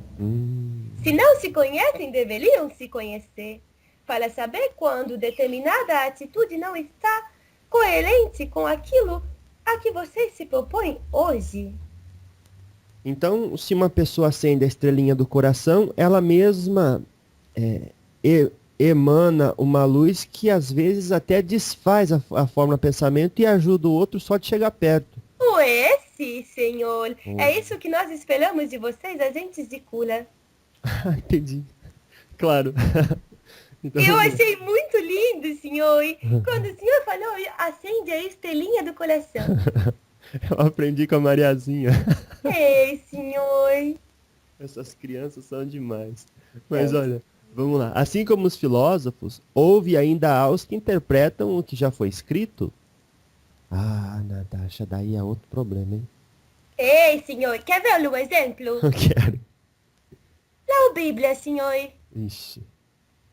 Se não se conhecem, deveriam se conhecer, para saber quando determinada atitude não está coerente com aquilo a que vocês se propõem hoje. Então, se uma pessoa acende a estrelinha do coração, ela mesma emana uma luz que às vezes até desfaz a forma de pensamento e ajuda o outro só de chegar perto. Sim, senhor. É isso que nós esperamos de vocês, agentes de cura. Entendi. Claro. Então, Eu achei muito lindo, senhor. Quando o senhor falou, acende a estrelinha do coração. eu aprendi com a Mariazinha. Ei, senhor. Essas crianças são demais. Mas olha, vamos lá. Assim como os filósofos, houve ainda aos que interpretam o que já foi escrito. Ah, Natasha, daí é outro problema, hein? Ei, senhor, quer ver um exemplo? Eu quero. Lá a Bíblia, senhor. Ixi,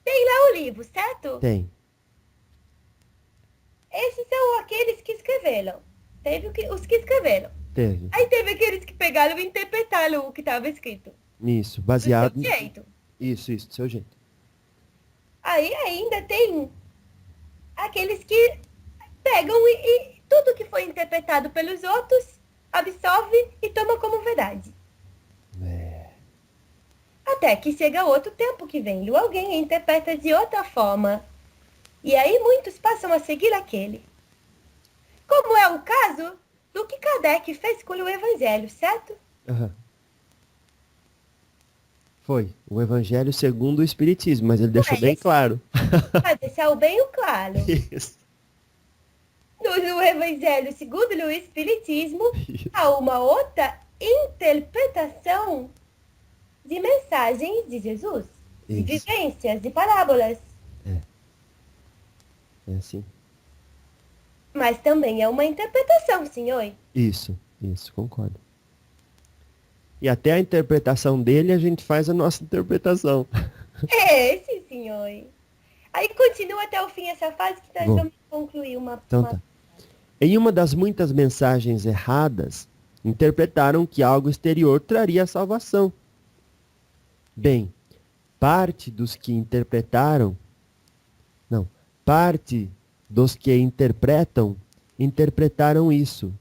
Tem lá o livro, certo? tem. Esses são aqueles que escreveram. Teve os que escreveram. Teve. Aí teve aqueles que pegaram e interpretaram o que estava escrito. Isso, baseado... Do seu jeito. Isso, do seu jeito. Aí ainda tem aqueles que pegam e tudo que foi interpretado pelos outros absorve e toma como verdade. Até que chega outro tempo que vem alguém interpreta de outra forma. E aí muitos passam a seguir aquele. Como é o caso do que Kardec fez com o Evangelho, certo? Uhum. Foi. O Evangelho segundo o Espiritismo, mas ele deixou bem claro. Vai deixar bem claro. Isso. No Evangelho segundo o Espiritismo, Isso. há uma outra interpretação de mensagens de Jesus, de vivências, de parábolas. É assim. Mas também é uma interpretação, senhor. Isso, concordo. E até a interpretação dele, a gente faz a nossa interpretação. Sim, senhor. Aí continua até o fim essa fase que nós vamos concluir Então tá. Em uma das muitas mensagens erradas, interpretaram que algo exterior traria a salvação. Bem, parte dos que interpretam isso.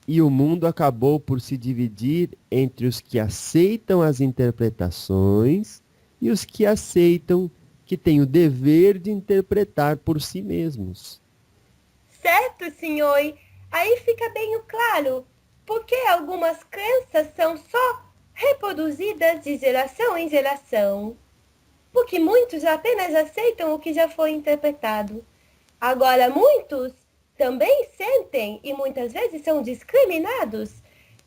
E o mundo acabou por se dividir entre os que aceitam as interpretações e os que aceitam que têm o dever de interpretar por si mesmos. Certo, senhor. Aí fica bem claro, porque algumas crenças são só reproduzidas de geração em geração. Porque muitos apenas aceitam o que já foi interpretado. Agora, muitos também sentem e muitas vezes são discriminados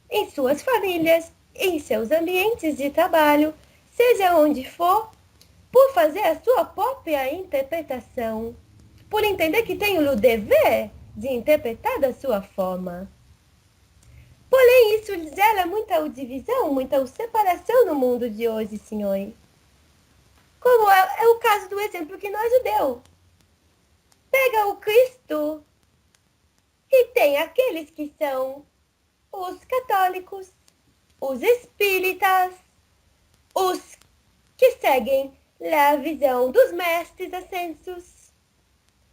em suas famílias, em seus ambientes de trabalho, seja onde for, por fazer a sua própria interpretação, por entender que tem o dever de interpretar da sua forma. Porém, isso gera muita divisão, muita separação no mundo de hoje, senhor. Como é o caso do exemplo que nós deu. Pega o Cristo e tem aqueles que são os católicos, os espíritas, os que seguem a visão dos mestres ascensos.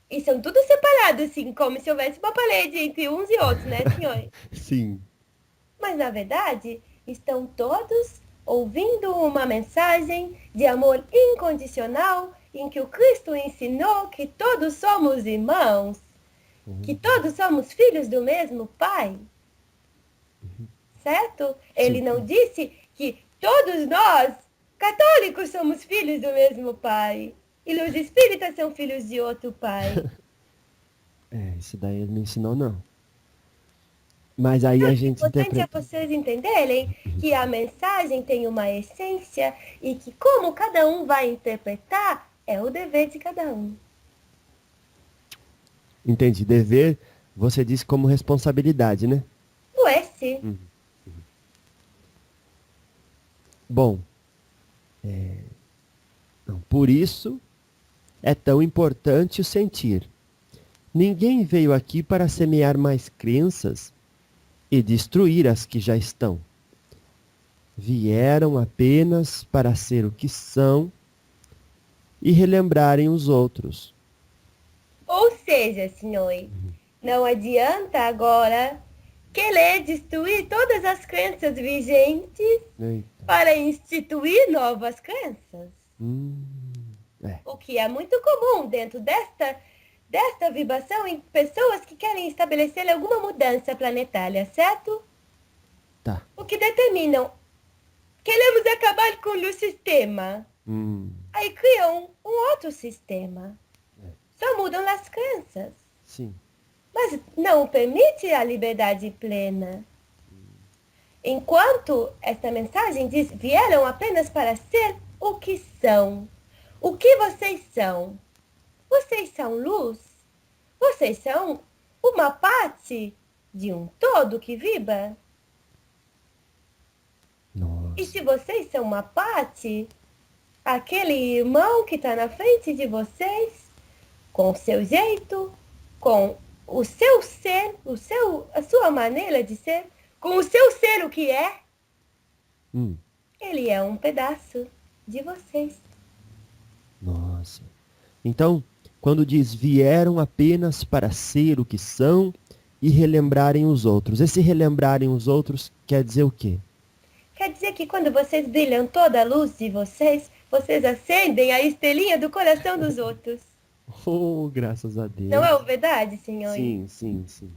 E são tudo separados, assim, como se houvesse uma parede entre uns e outros, né, senhor? Sim. Mas, na verdade, estão todos ouvindo uma mensagem de amor incondicional em que o Cristo ensinou que todos somos irmãos, que todos somos filhos do mesmo Pai. Certo? Ele não disse que todos nós, católicos, somos filhos do mesmo Pai. E os espíritas são filhos de outro Pai. Isso daí ele não ensinou, não. Mas aí a O gente importante é interpreta. vocês entenderem que a mensagem tem uma essência e que como cada um vai interpretar é o dever de cada um. Entendi. Dever, você disse como responsabilidade, né? O esse. Bom, então, por isso é tão importante o sentir. Ninguém veio aqui para semear mais crenças e destruir as que já estão. Vieram apenas para ser o que são e relembrarem os outros. Ou seja, senhor, não adianta agora querer destruir todas as crenças vigentes Eita. para instituir novas crenças. É. O que é muito comum dentro desta vibração em pessoas que querem estabelecer alguma mudança planetária, certo? Tá. O que determinam, queremos acabar com o sistema. Aí criam um outro sistema. Só mudam as crenças. Sim. Mas não permite a liberdade plena. Enquanto esta mensagem diz, vieram apenas para ser o que são. O que vocês são? Vocês são luz? Vocês são uma parte de um todo que vibra? Nossa. E se vocês são uma parte, aquele irmão que está na frente de vocês, com o seu jeito, com o seu ser, a sua maneira de ser, com o seu ser o que é, ele é um pedaço de vocês. Nossa. Então, quando diz vieram apenas para ser o que são e relembrarem os outros. Esse relembrarem os outros quer dizer o quê? Quer dizer que quando vocês brilham toda a luz de vocês, vocês acendem a estrelinha do coração dos outros. Oh, graças a Deus. Não é verdade, senhor? Sim, sim, sim.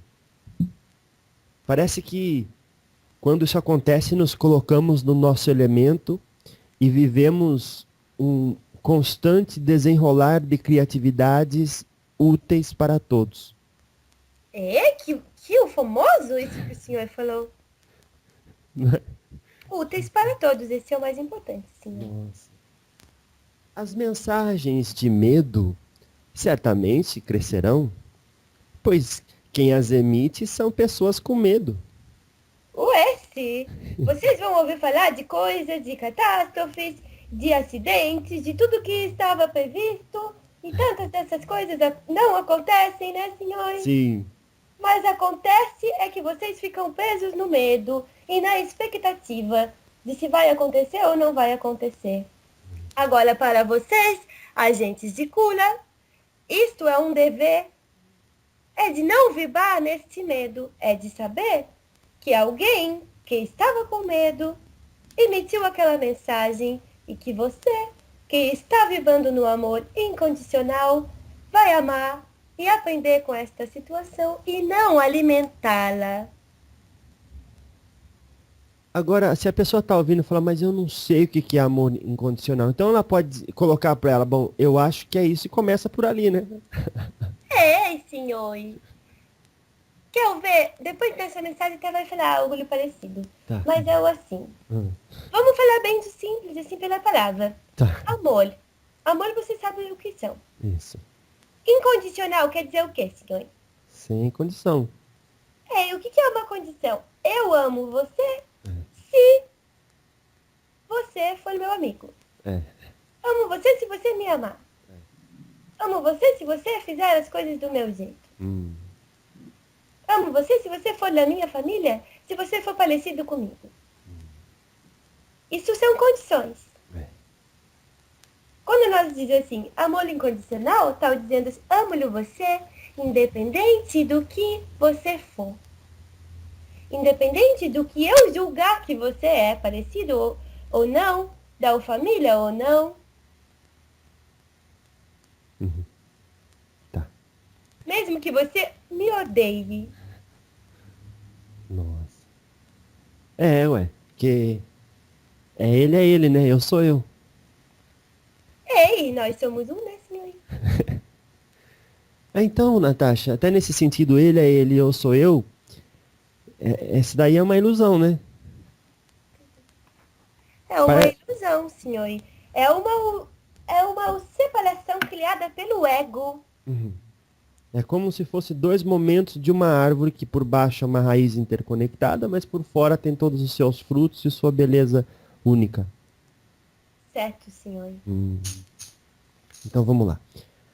Parece que quando isso acontece, nos colocamos no nosso elemento e vivemos um constante desenrolar de criatividades úteis para todos. É? Que o famoso isso que o senhor falou. Úteis para todos, esse é o mais importante, senhor. Nossa. As mensagens de medo certamente crescerão, pois quem as emite são pessoas com medo. Ué, sim. Vocês vão ouvir falar de coisas, de catástrofes, de acidentes, de tudo que estava previsto, e tantas dessas coisas não acontecem, né, senhores? Sim. Mas acontece é que vocês ficam presos no medo e na expectativa de se vai acontecer ou não vai acontecer. Agora, para vocês, agentes de cura, isto é um dever, é de não vibrar neste medo, é de saber que alguém que estava com medo emitiu aquela mensagem e que você, que está vibrando no amor incondicional, vai amar e aprender com esta situação e não alimentá-la. Agora, se a pessoa está ouvindo e fala, mas eu não sei o que é amor incondicional, então ela pode colocar para ela, bom, eu acho que é isso e começa por ali, né? É, senhor. Quer ver? Depois dessa mensagem até vai falar algo parecido. Tá. Mas é o assim. Vamos falar bem do simples, assim pela palavra. Tá. Amor. Amor, você sabe o que são. Isso. Incondicional quer dizer o quê, senhor? Sem condição. É, e o que é uma condição? Eu amo você se você for meu amigo. É. Amo você se você me amar. Amo você se você fizer as coisas do meu jeito. Amo você se você for da minha família, se você for parecido comigo. Isso são condições. Quando nós dizemos assim, amor incondicional, está dizendo assim, amo-lhe você, independente do que você for. Independente do que eu julgar que você é, parecido ou não, da família ou não. Tá. Mesmo que você me odeie. Nossa. É, ué, porque é ele, né? Eu sou eu. Ei, nós somos um, né, senhor? Então, Natasha, até nesse sentido, ele é ele, eu sou eu, Essa daí é uma ilusão, né? É uma Pare- ilusão, senhor. É uma separação criada pelo ego. É como se fosse dois momentos de uma árvore que por baixo é uma raiz interconectada, mas por fora tem todos os seus frutos e sua beleza única. Certo, senhor. Então vamos lá.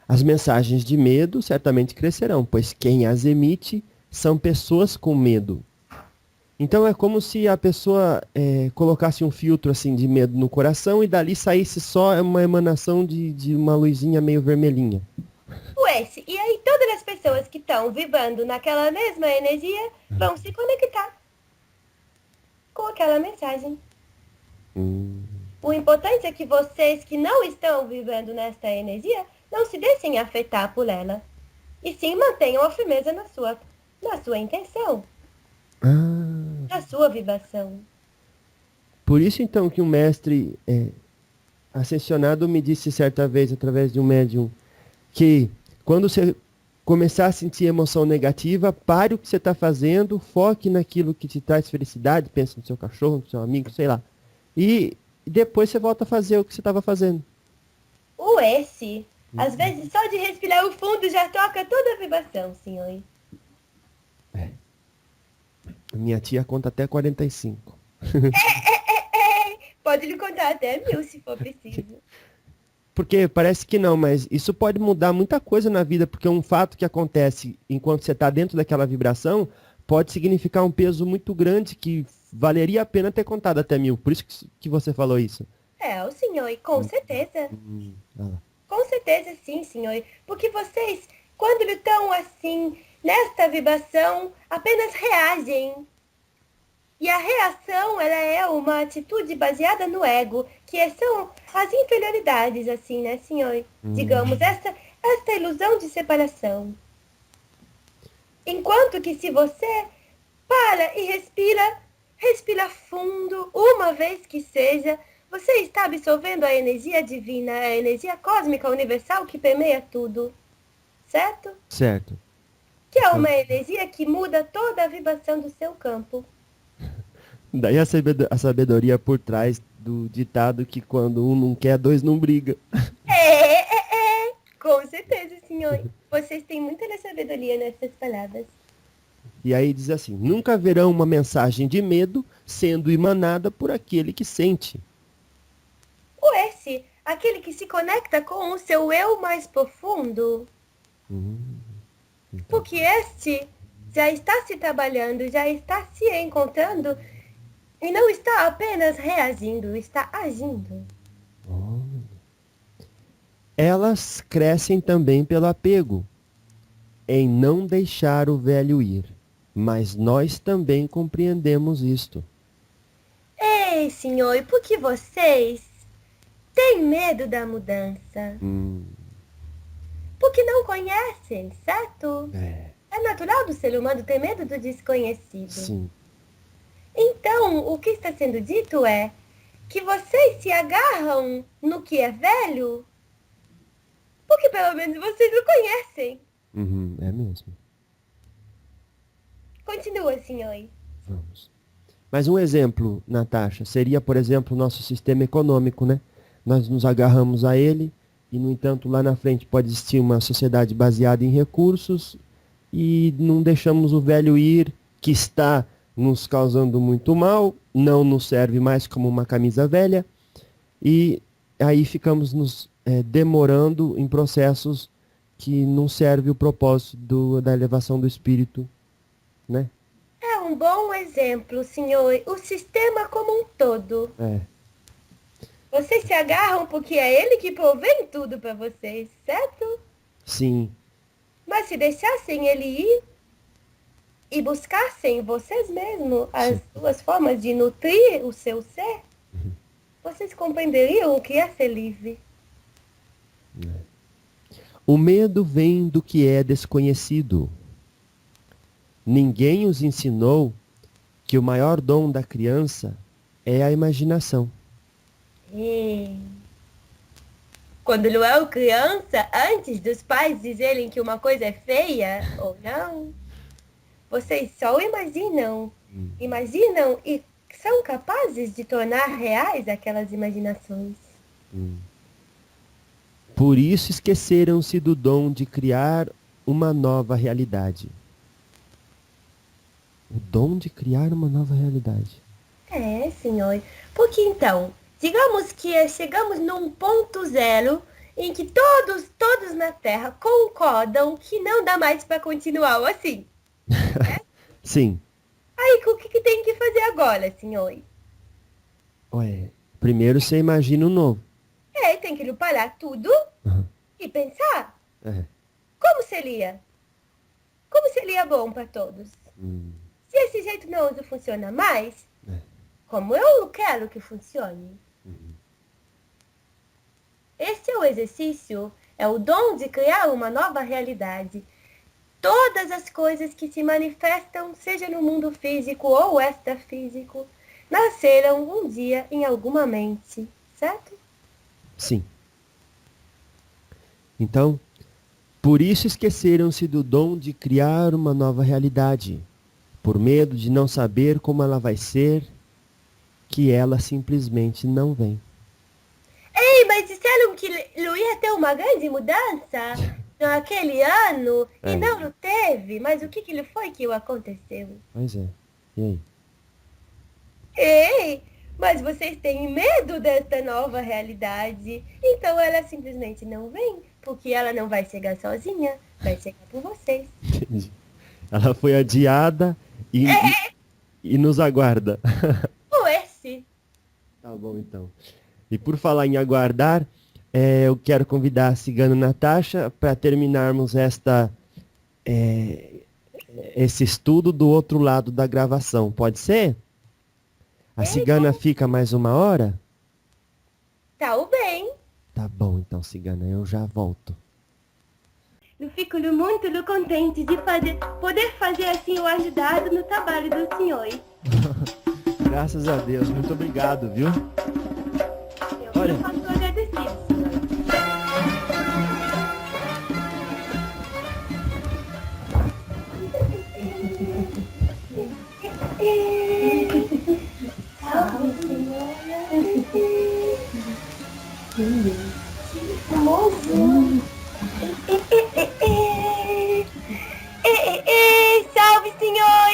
As mensagens de medo certamente crescerão, pois quem as emite são pessoas com medo. Então é como se a pessoa colocasse um filtro assim de medo no coração e dali saísse só uma emanação de uma luzinha meio vermelhinha. E aí todas as pessoas que estão vibrando naquela mesma energia vão se conectar com aquela mensagem. O importante é que vocês que não estão vivendo nesta energia não se deixem afetar por ela. E sim mantenham a firmeza na sua intenção, na sua vibração. Por isso então que um mestre ascensionado me disse certa vez, através de um médium, que quando você começar a sentir emoção negativa, pare o que você está fazendo, foque naquilo que te traz felicidade, pensa no seu cachorro, no seu amigo, sei lá. E depois você volta a fazer o que você estava fazendo. Às vezes só de respirar o fundo já toca toda a vibração, senhor. Minha tia conta até 45. Pode lhe contar até 1000 se for preciso. Porque parece que não, mas isso pode mudar muita coisa na vida, porque um fato que acontece enquanto você está dentro daquela vibração pode significar um peso muito grande que valeria a pena ter contado até 1000. Por isso que você falou isso. O senhor, com certeza. Com certeza sim, senhor. Porque vocês, quando estão assim, nesta vibração, apenas reagem. E a reação, ela é uma atitude baseada no ego, que são as inferioridades, assim, né, senhor? Digamos, esta ilusão de separação. Enquanto que se você para e respira fundo, uma vez que seja, você está absorvendo a energia divina, a energia cósmica universal que permeia tudo. Certo? Certo. Que é uma energia que muda toda a vibração do seu campo. Daí a sabedoria por trás do ditado que quando um não quer, dois não briga. Com certeza, senhor. Vocês têm muita sabedoria nessas palavras. E aí diz assim, nunca haverá uma mensagem de medo sendo emanada por aquele que sente. Aquele que se conecta com o seu eu mais profundo. Porque este já está se trabalhando, já está se encontrando e não está apenas reagindo, está agindo. Elas crescem também pelo apego, em não deixar o velho ir. Mas nós também compreendemos isto. Ei, senhor, por que vocês têm medo da mudança? Porque não conhecem, certo? É natural do ser humano ter medo do desconhecido. Sim. Então, o que está sendo dito é que vocês se agarram no que é velho porque pelo menos vocês não conhecem. É mesmo. Continua, senhor. Vamos. Mas um exemplo, Natasha, seria, por exemplo, o nosso sistema econômico, né? Nós nos agarramos a ele e, no entanto, lá na frente pode existir uma sociedade baseada em recursos e não deixamos o velho ir, que está nos causando muito mal, não nos serve mais como uma camisa velha e aí ficamos nos demorando em processos que não serve o propósito da elevação do espírito, né? É um bom exemplo, senhor. O sistema como um todo. Vocês se agarram porque é ele que provém tudo para vocês, certo? Sim. Mas se deixassem ele ir e buscassem vocês mesmos as duas formas de nutrir o seu ser, vocês compreenderiam o que é ser livre. O medo vem do que é desconhecido. Ninguém os ensinou que o maior dom da criança é a imaginação. Quando eu era criança, antes dos pais dizerem que uma coisa é feia ou não, Vocês só imaginam e são capazes de tornar reais aquelas imaginações. Por isso esqueceram-se do dom de criar uma nova realidade. O dom de criar uma nova realidade. É, senhor. Porque então, digamos que chegamos num ponto zero em que todos na Terra concordam que não dá mais para continuar assim. Sim. Aí, o que tem que fazer agora, senhor? Ué, primeiro você imagina o novo. Tem que parar tudo e pensar. É. Como seria? Como seria bom para todos? Se esse jeito não funciona mais, como eu quero que funcione. Esse é o exercício, é o dom de criar uma nova realidade. Todas as coisas que se manifestam, seja no mundo físico ou extrafísico, nasceram um dia em alguma mente, certo? Sim. Então, por isso esqueceram-se do dom de criar uma nova realidade, por medo de não saber como ela vai ser, que ela simplesmente não vem. Ei, mas disseram que ia ter uma grande mudança naquele ano e não teve. Mas o que foi que aconteceu? Pois é. E aí? Ei, mas vocês têm medo desta nova realidade. Então ela simplesmente não vem, porque ela não vai chegar sozinha, vai chegar por vocês. Entendi. Ela foi adiada e nos aguarda. Ou esse. Tá bom, então. E por falar em aguardar, eu quero convidar a cigana Natasha para terminarmos esse estudo do outro lado da gravação. Pode ser? A cigana fica mais 1 hora? Tá bem. Tá bom, então, cigana, eu já volto. Eu fico muito contente de poder fazer assim o ajudado no trabalho do senhor. Graças a Deus, muito obrigado, viu? Eu faço agradecido, senhor. Salve, senhora. Salve, senhor!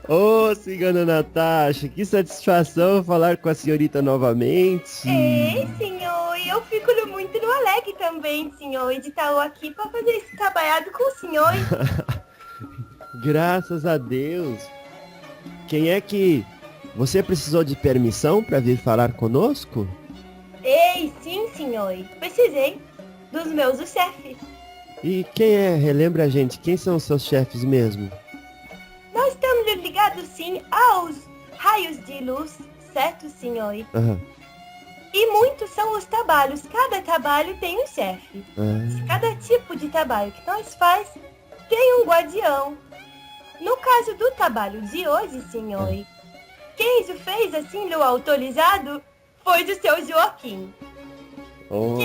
Ô, cigana Natasha, que satisfação falar com a senhorita novamente. Ei, senhor, eu fico muito no alegre também, senhor, de estar aqui para fazer esse trabalhado com o senhor. Graças a Deus. Quem é que... Você precisou de permissão para vir falar conosco? Ei, sim, senhor, precisei dos meus chefes. E quem é? Relembra a gente, quem são os seus chefes mesmo? Nós estamos ligados, sim, aos raios de luz, certo, senhor? E muitos são os trabalhos. Cada trabalho tem um chefe. Cada tipo de trabalho que nós faz tem um guardião. No caso do trabalho de hoje, senhor, quem o fez assim no autorizado foi o seu Joaquim. Oh.